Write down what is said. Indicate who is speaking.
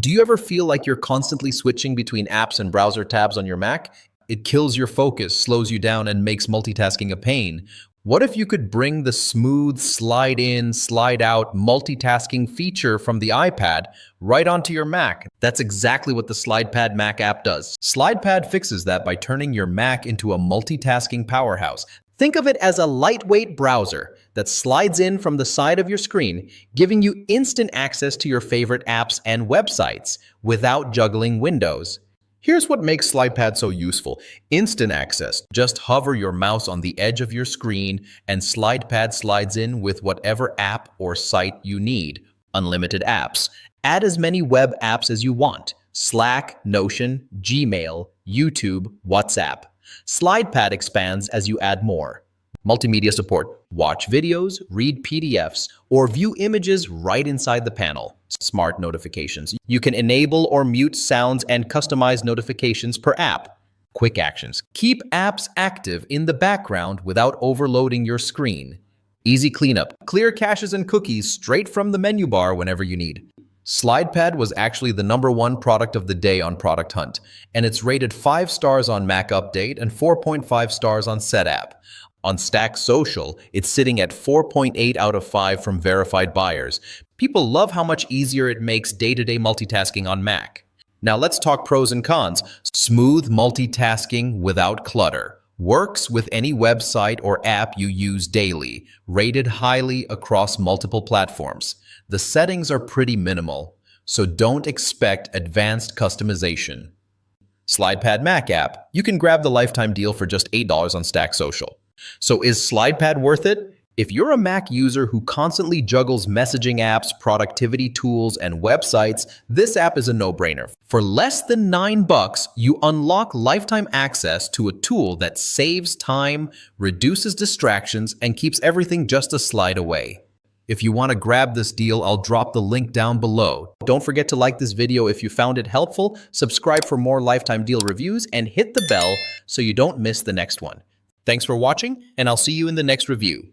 Speaker 1: Do you ever feel like you're constantly switching between apps and browser tabs on your Mac? It kills your focus, slows you down, and makes multitasking a pain. What if you could bring the smooth slide in, slide out multitasking feature from the iPad right onto your Mac? That's exactly what the Slidepad Mac app does. Slidepad fixes that by turning your Mac into a multitasking powerhouse. Think of it as a lightweight browser that slides in from the side of your screen, giving you instant access to your favorite apps and websites without juggling windows. Here's what makes Slidepad so useful. Instant access. Just hover your mouse on the edge of your screen and Slidepad slides in with whatever app or site you need. Unlimited apps. Add as many web apps as you want. Slack, Notion, Gmail, YouTube, WhatsApp. Slidepad expands as you add more. Multimedia support. Watch videos, read PDFs, or view images right inside the panel. Smart notifications. You can enable or mute sounds and customize notifications per app. Quick actions. Keep apps active in the background without overloading your screen. Easy cleanup. Clear caches and cookies straight from the menu bar whenever you need. Slidepad was actually the #1 product of the day on Product Hunt, and it's rated 5 stars on Mac Update and 4.5 stars on SetApp. On Stack Social, it's sitting at 4.8 out of 5 from verified buyers. People love how much easier it makes day-to-day multitasking on Mac. Now let's talk pros and cons. Smooth multitasking without clutter. Works with any website or app you use daily. Rated highly across multiple platforms. The settings are pretty minimal, so don't expect advanced customization. Slidepad Mac app. You can grab the lifetime deal for just $8 on Stack Social. So is Slidepad worth it? If you're a Mac user who constantly juggles messaging apps, productivity tools, and websites, this app is a no-brainer. For less than $9, you unlock lifetime access to a tool that saves time, reduces distractions, and keeps everything just a slide away. If you want to grab this deal, I'll drop the link down below. Don't forget to like this video if you found it helpful, subscribe for more lifetime deal reviews, and hit the bell so you don't miss the next one. Thanks for watching, and I'll see you in the next review.